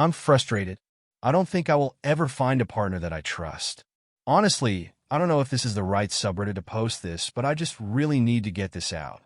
I'm frustrated. I don't think I will ever find a partner that I trust. Honestly, I don't know if this is the right subreddit to post this, but I just really need to get this out.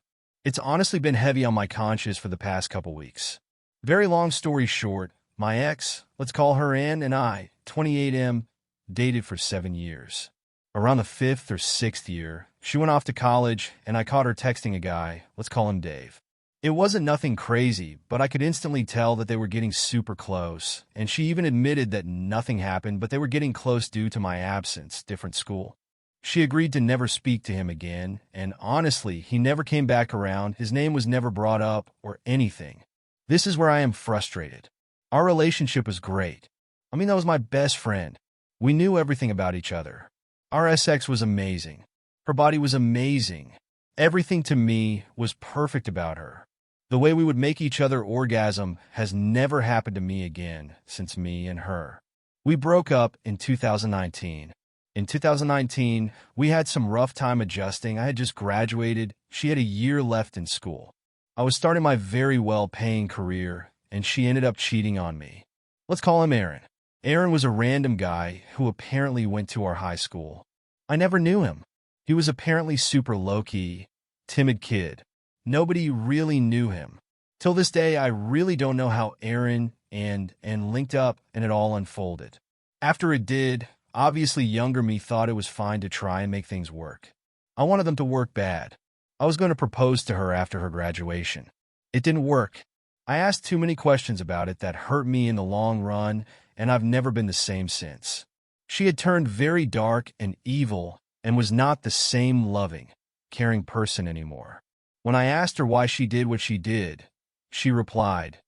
It's honestly been heavy on my conscience for the past couple weeks. Very long story short, my ex, let's call her Ann, and I, 28M, dated for 7 years. Around the 5th or 6th year, she went off to college, and I caught her texting a guy, let's call him Dave. It wasn't nothing crazy, but I could instantly tell that they were getting super close, and she even admitted that nothing happened, but they were getting close due to my absence, different school. She agreed to never speak to him again, and honestly, he never came back around, his name was never brought up, or anything. This is where I am frustrated. Our relationship was great. That was my best friend. We knew everything about each other. Our sex was amazing. Her body was amazing. Everything to me was perfect about her. The way we would make each other orgasm has never happened to me again since me and her. We broke up in 2019. In 2019, we had some rough time adjusting. I had just graduated. She had a year left in school. I was starting my very well-paying career, and she ended up cheating on me. Let's call him Aaron. Aaron was a random guy who apparently went to our high school. I never knew him. He was apparently super low-key, timid kid. Nobody really knew him. Till this day, I really don't know how Aaron and linked up and it all unfolded. After it did, obviously younger me thought it was fine to try and make things work. I wanted them to work bad. I was going to propose to her after her graduation. It didn't work. I asked too many questions about it that hurt me in the long run, and I've never been the same since. She had turned very dark and evil and was not the same loving, caring person anymore. When I asked her why she did what she did, she replied,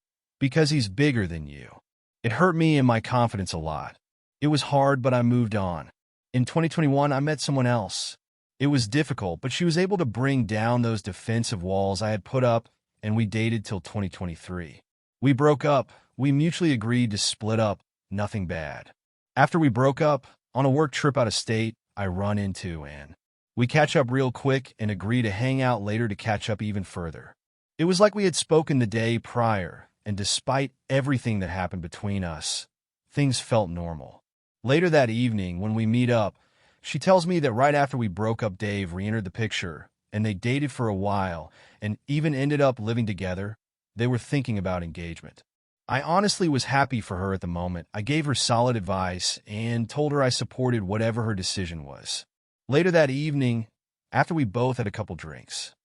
"Because he's bigger than you." It hurt me and my confidence a lot. It was hard, but I moved on. In 2021, I met someone else. It was difficult, but she was able to bring down those defensive walls I had put up, and we dated till 2023. We broke up. We mutually agreed to split up. Nothing bad. After we broke up, on a work trip out of state, I run into Ann. We catch up real quick and agree to hang out later to catch up even further. It was like we had spoken the day prior, and despite everything that happened between us, things felt normal. Later that evening, when we meet up, she tells me that right after we broke up, Dave re-entered the picture, and they dated for a while, and even ended up living together. They were thinking about engagement. I honestly was happy for her at the moment. I gave her solid advice and told her I supported whatever her decision was. Later that evening, after we both had a couple drinks,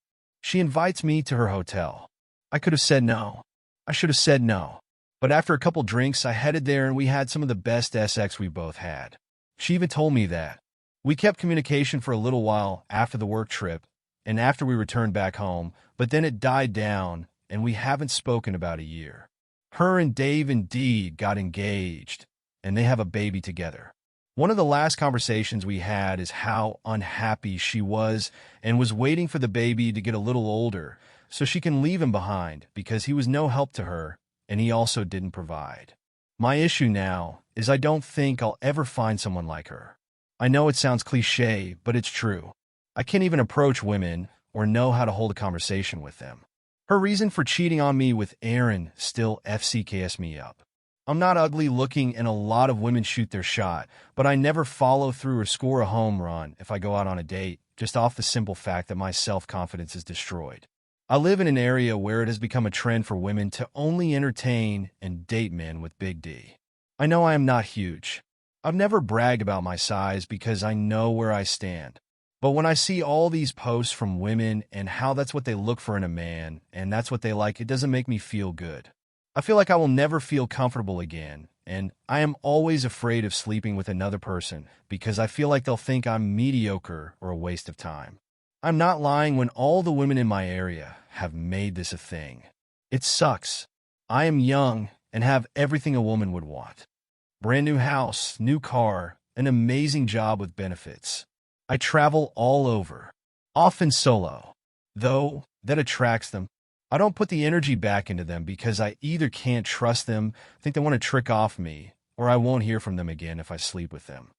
she invites me to her hotel. I could have said no. I should have said no. But after a couple drinks, I headed there and we had some of the best sex we both had. She even told me that. We kept communication for a little while after the work trip and after we returned back home, but then it died down and we haven't spoken about a year. Her and Dave indeed got engaged, and they have a baby together. One of the last conversations we had is how unhappy she was and was waiting for the baby to get a little older so she can leave him behind because he was no help to her and he also didn't provide. My issue now is I don't think I'll ever find someone like her. I know it sounds cliche, but it's true. I can't even approach women or know how to hold a conversation with them. Her reason for cheating on me with Aaron still FCKs me up. I'm not ugly looking and a lot of women shoot their shot, but I never follow through or score a home run if I go out on a date, just off the simple fact that my self-confidence is destroyed. I live in an area where it has become a trend for women to only entertain and date men with big D. I know I am not huge. I've never bragged about my size because I know where I stand. But when I see all these posts from women and how that's what they look for in a man and that's what they like, it doesn't make me feel good. I feel like I will never feel comfortable again, and I am always afraid of sleeping with another person because I feel like they'll think I'm mediocre or a waste of time. I'm not lying when all the women in my area have made this a thing. It sucks. I am young and have everything a woman would want. Brand new house, new car, an amazing job with benefits. I travel all over, often solo. Though, that attracts them. I don't put the energy back into them because I either can't trust them, think they want to trick off me, or I won't hear from them again if I sleep with them.